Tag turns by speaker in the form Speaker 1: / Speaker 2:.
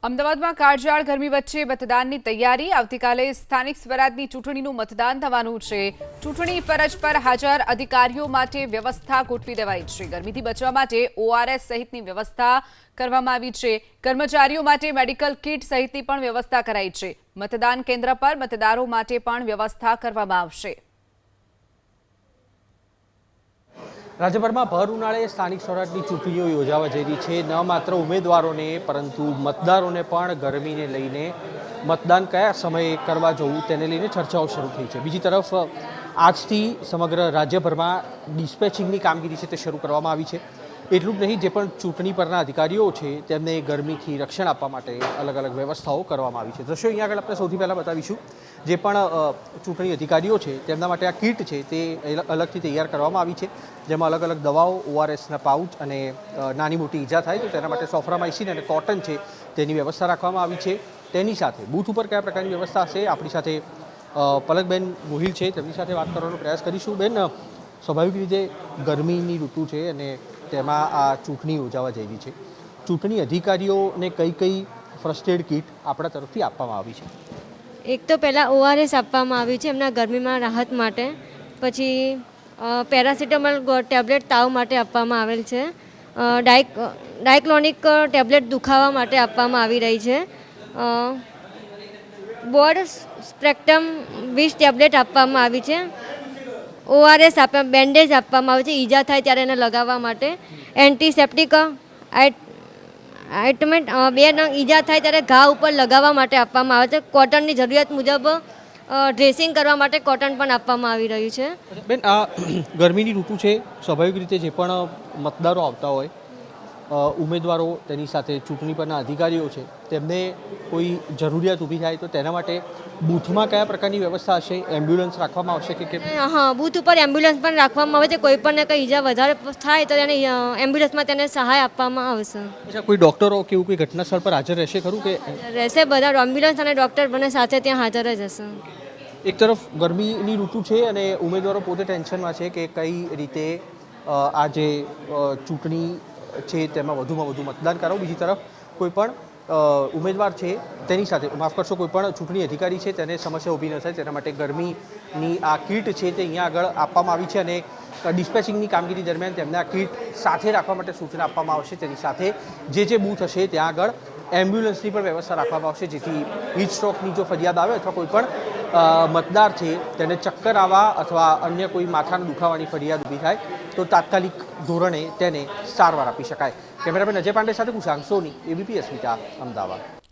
Speaker 1: અમદાવાદમાં કાળઝાળ ગરમી વચ્ચે મતદાનની તૈયારી આવતીકાલે સ્થાનિક સ્વરાજની ચૂંટણીનું મતદાન થવાનું છે। ચૂંટણી ફરજ પર હાજર અધિકારીઓ માટે વ્યવસ્થા ગોઠવી દેવાઈ છે। ગરમીથી બચવા માટે ઓઆરએસ સહિતની વ્યવસ્થા કરવામાં આવી છે। કર્મચારીઓ માટે મેડિકલ કિટ સહિતની પણ વ્યવસ્થા કરાઈ છે। મતદાન કેન્દ્ર પર મતદારો માટે પણ વ્યવસ્થા કરવામાં આવશે।
Speaker 2: રાજ્યભરમાં ભર ઉનાળે સ્થાનિક સ્વરાજની ચૂંટણીઓ યોજાવા જઈ રહી છે। ન માત્ર ઉમેદવારોને પરંતુ મતદારોને પણ ગરમીને લઈને મતદાન કયા સમયે કરવા જવું તેને લઈને ચર્ચાઓ શરૂ થઈ છે। બીજી તરફ આજથી સમગ્ર રાજ્યભરમાં ડિસ્પેચિંગની કામગીરી છે તે શરૂ કરવામાં આવી છે। એટલું જ નહીં, જે પણ ચૂંટણી પરના અધિકારીઓ છે તેમને ગરમીથી રક્ષણ આપવા માટે અલગ અલગ વ્યવસ્થાઓ કરવામાં આવી છે। દ્રશ્યો અહીંયા આગળ આપણે સૌથી પહેલાં બતાવીશું। જે પણ ચૂંટણી અધિકારીઓ છે તેમના માટે આ કીટ છે તે અલગથી તૈયાર કરવામાં આવી છે, જેમાં અલગ અલગ દવાઓ, ઓઆરએસના પાઉચ અને નાની મોટી ઈજા થાય તો તેના માટે સોફ્રામાઇસિન અને કોટન છે તેની વ્યવસ્થા રાખવામાં આવી છે। તેની સાથે બૂથ ઉપર કયા પ્રકારની વ્યવસ્થા હશે, આપણી સાથે પલકબેન ગોહિલ છે, તેમની સાથે વાત કરવાનો પ્રયાસ કરીશું। બેન, સ્વાભાવિક રીતે ગરમીની ઋતુ છે અને તેમાં આ ચૂંટણી યોજાવા જઈ રહી છે। ચૂંટણી અધિકારીઓને કઈ કઈ ફર્સ્ટ એડ કીટ આપણા તરફથી આપવામાં આવી છે?
Speaker 3: એક તો પહેલાં ઓઆરએસ આપવામાં આવ્યું છે એમના ગરમીમાં રાહત માટે, પછી પેરાસિટામોલ ટેબ્લેટ તાવ માટે આપવામાં આવેલ છે, ડાયક્લોનિક ટેબ્લેટ દુખાવા માટે આપવામાં આવી રહી છે, બોર્ડ સ્પ્રેક્ટમ 20 ટેબ્લેટ આપવામાં આવી છે, ઓઆરએસ બેન્ડેજ આપવામાં આવે છે ઈજા થાય ત્યારે એને લગાવવા માટે, એન્ટીસેપ્ટિક આઇટમેન્ટ 2 નંગ ઈજા થાય ત્યારે ઘા ઉપર લગાવવા માટે આપવામાં આવે છે। કોટનની જરૂરિયાત મુજબ ડ્રેસિંગ કરવા માટે કોટન પણ આપવામાં આવી રહ્યું છે।
Speaker 2: બેન, આ ગરમીની ઋતુ છે, સ્વાભાવિક રીતે જે પણ મતદારો આવતા હોય, ઉમેદવારો તેની સાથે ચૂંટણી પરના અધિકારીઓ છે, તેમને કોઈ જરૂરિયાત ઊભી થાય તો તેના માટે બૂથમાં કયા પ્રકારની વ્યવસ્થા હશે? એમ્બ્યુલન્સ રાખવામાં આવશે કે કેમ?
Speaker 3: હા, બૂથ ઉપર એમ્બ્યુલન્સ પણ રાખવામાં આવે છે। કોઈ પણને કંઈ ઈજા વધારે થાય તો તેને એમ્બ્યુલન્સમાં તેને સહાય આપવામાં આવશે।
Speaker 2: અચ્છા, કોઈ ડૉક્ટરો કે એવું કોઈ ઘટના સ્થળ પર હાજર રહેશે ખરું કે?
Speaker 3: રહેશે, બધા એમ્બ્યુલન્સ અને ડૉક્ટર બંને સાથે ત્યાં હાજર જ હશે।
Speaker 2: એક તરફ ગરમીની ઋતુ છે અને ઉમેદવારો પોતે ટેન્શનમાં છે કે કઈ રીતે આ જે ચૂંટણી છે તેમાં વધુમાં વધુ મતદાન કરાવવું। બીજી તરફ કોઈ પણ ઉમેદવાર છે તેની સાથે, માફ કરશો, કોઈ પણ ચૂંટણી અધિકારી છે તેને સમસ્યા ઊભી ન થાય તેના માટે ગરમીની આ કીટ છે તે અહીંયા આગળ આપવામાં આવી છે અને ડિસ્પેચિંગની કામગીરી દરમિયાન તેમને આ કીટ સાથે રાખવા માટે સૂચના આપવામાં આવશે। તેની સાથે જે બૂથ હશે ત્યાં આગળ એમ્બ્યુલન્સની પણ વ્યવસ્થા રાખવામાં આવશે, જેથી હીટ સ્ટ્રોકની જો ફરિયાદ આવે અથવા કોઈ પણ મતદાર છે તેને ચક્કર આવવા અથવા અન્ય કોઈ માથાના દુખાવાની ફરિયાદ ઊભી થાય તો તાત્કાલિક ધોરણે તેને સારવાર આપી શકાય। કેમેરામેન અજય પાંડે સાથે કુશાંક સોની, એબીપી અસ્મિતા, અમદાવાદ।